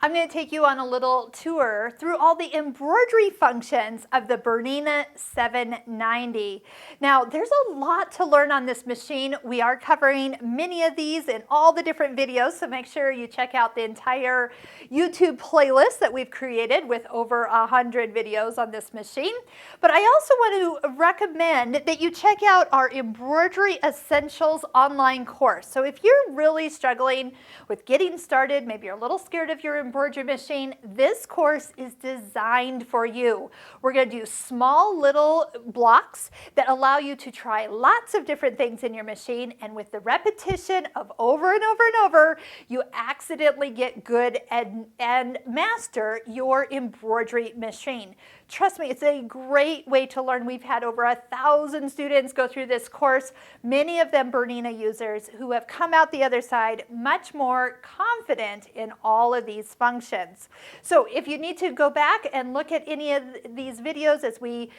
I'm going to take you on a little tour through all the embroidery functions of the Bernina 790. Now, there's a lot to learn on this machine. We are covering many of these in all the different videos, so make sure you check out the entire YouTube playlist that we've created with over 100 videos on this machine. But I also want to recommend that you check out our Embroidery Essentials online course. So if you're really struggling with getting started, maybe you're a little scared of your embroidery machine, this course is designed for you. We're going to do small little blocks that allow you to try lots of different things in your machine, and with the repetition of over and over and over, you accidentally get good and master your embroidery machine. Trust me, it's a great way to learn. We've had over 1,000 students go through this course, many of them Bernina users who have come out the other side much more confident in all of these functions. So if you need to go back and look at any of these videos as we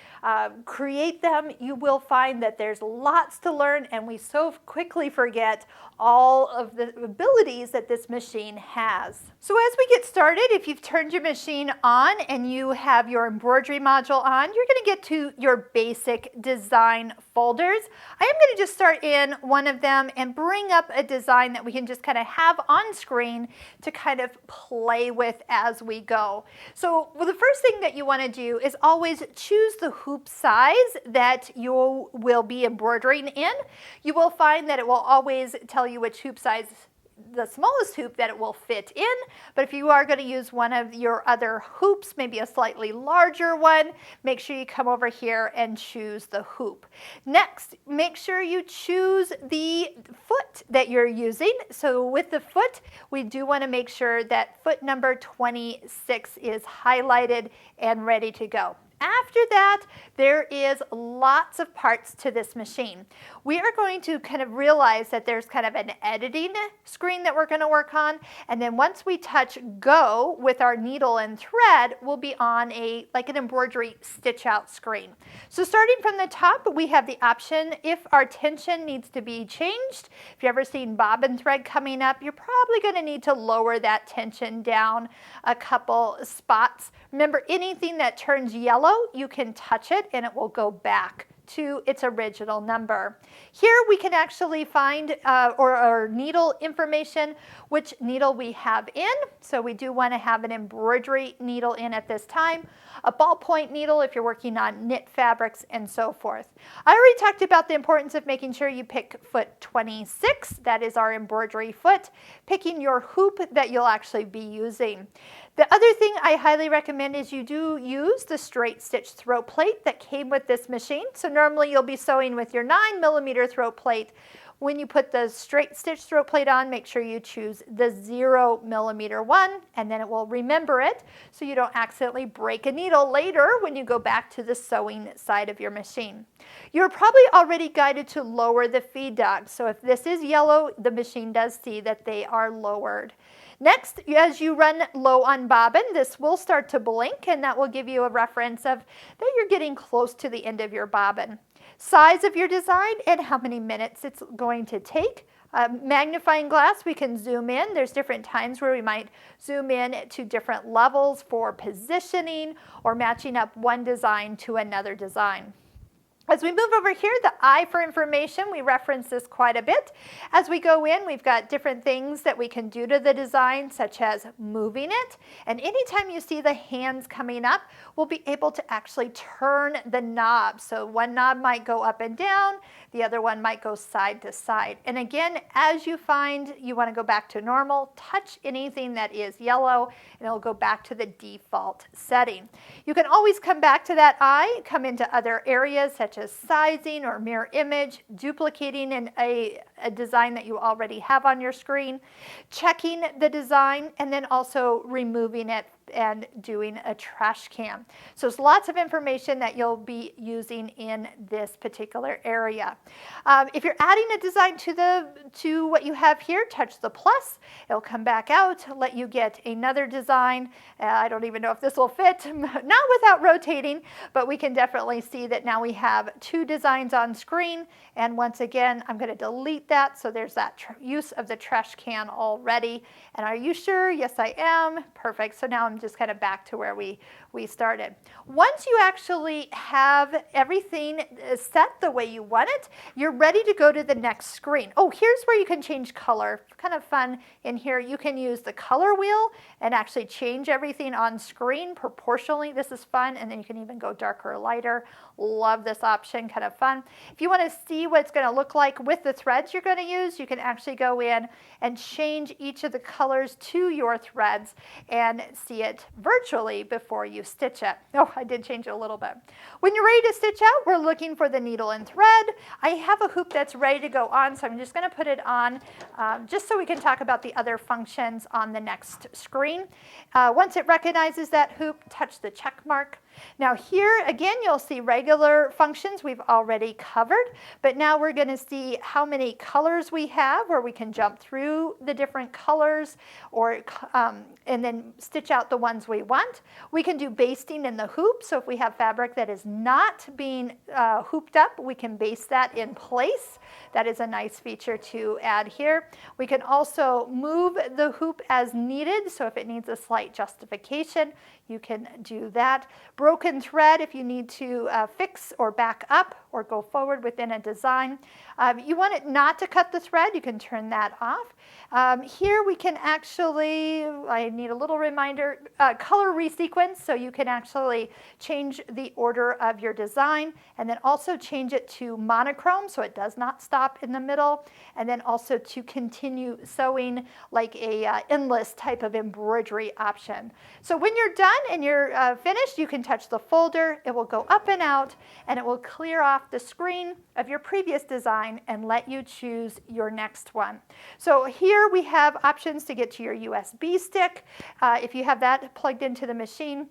create them, you will find that there's lots to learn, and we so quickly forget all of the abilities that this machine has. So as we get started, if you've turned your machine on and you have your embroidery module on, you're going to get to your basic design folders. I am going to just start in one of them and bring up a design that we can just kind of have on screen to kind of play with as we go. So the first thing that you want to do is always choose the hoop size that you will be embroidering in. You will find that it will always tell you which hoop size, the smallest hoop that it will fit in, but if you are going to use one of your other hoops, maybe a slightly larger one, make sure you come over here and choose the hoop. Next, make sure you choose the foot that you're using. So with the foot, we do want to make sure that foot number 26 is highlighted and ready to go. After that, there is lots of parts to this machine. We are going to kind of realize that there's kind of an editing screen that we're going to work on, and then once we touch go with our needle and thread, we'll be on like an embroidery stitch out screen. So starting from the top, we have the option if our tension needs to be changed. If you've ever seen bobbin thread coming up, you're probably going to need to lower that tension down a couple spots. Remember, anything that turns yellow, you can touch it and it will go back to its original number. Here we can actually find our needle information, which needle we have in. So we do want to have an embroidery needle in at this time, a ballpoint needle if you're working on knit fabrics, and so forth. I already talked about the importance of making sure you pick foot 26, that is our embroidery foot, picking your hoop that you'll actually be using. The other thing I highly recommend is you do use the straight stitch throat plate that came with this machine. So normally you'll be sewing with your 9mm throat plate. When you put the straight stitch throat plate on, make sure you choose the 0mm one, and then it will remember it so you don't accidentally break a needle later when you go back to the sewing side of your machine. You're probably already guided to lower the feed dogs. So if this is yellow, the machine does see that they are lowered. Next, as you run low on bobbin, this will start to blink, and that will give you a reference of that you're getting close to the end of your bobbin. Size of your design and how many minutes it's going to take. Magnifying glass, we can zoom in. There's different times where we might zoom in to different levels for positioning or matching up one design to another design. As we move over here, the I for information, we reference this quite a bit. As we go in, we've got different things that we can do to the design, such as moving it. And anytime you see the hands coming up, we'll be able to actually turn the knob. So one knob might go up and down, the other one might go side to side. And again, as you find you want to go back to normal, touch anything that is yellow, and it'll go back to the default setting. You can always come back to that I, come into other areas, such as sizing or mirror image, duplicating a design that you already have on your screen, checking the design, and then also removing it and doing a trash can. So there's lots of information that you'll be using in this particular area. If you're adding a design to what you have here, touch the plus. It'll come back out, let you get another design. I don't even know if this will fit, not without rotating, but we can definitely see that now we have two designs on screen. And once again, I'm going to delete delete that. So there's that use of the trash can already. And are you sure? Yes, I am. Perfect. So now I'm just kind of back to where we started. Once you actually have everything set the way you want it, you're ready to go to the next screen. Oh, here's where you can change color. Kind of fun in here. You can use the color wheel and actually change everything on screen proportionally. This is fun. And then you can even go darker or lighter. Love this option, kind of fun. If you want to see what it's going to look like with the threads you're going to use, you can actually go in and change each of the colors to your threads and see it virtually before you stitch it. Oh, I did change it a little bit. When you're ready to stitch out, we're looking for the needle and thread. I have a hoop that's ready to go on, so I'm just going to put it on just so we can talk about the other functions on the next screen. Once it recognizes that hoop, touch the check mark. Now here, again, you'll see regular functions we've already covered, but now we're going to see how many colors we have, where we can jump through the different colors or and then stitch out the ones we want. We can do basting in the hoop, so if we have fabric that is not being hooped up, we can baste that in place. That is a nice feature to add here. We can also move the hoop as needed, so if it needs a slight justification, you can do that. Broken thread, if you need to fix or back up or go forward within a design. You want it not to cut the thread, you can turn that off. Here we can actually, I need a little reminder, color resequence, so you can actually change the order of your design and then also change it to monochrome so it does not stop in the middle, and then also to continue sewing like a endless type of embroidery option. So when you're done and you're finished, you can touch the folder, it will go up and out, and it will clear off the screen of your previous design and let you choose your next one. So here we have options to get to your USB stick if you have that plugged into the machine.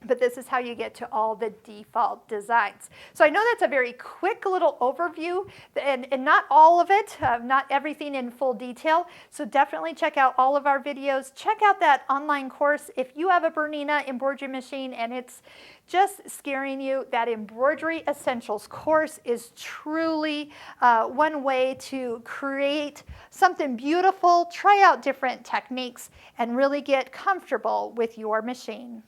But this is how you get to all the default designs. So I know that's a very quick little overview, and not all of it, not everything in full detail. So definitely check out all of our videos. Check out that online course. If you have a Bernina embroidery machine and it's just scaring you, that Embroidery Essentials course is truly one way to create something beautiful, try out different techniques, and really get comfortable with your machine.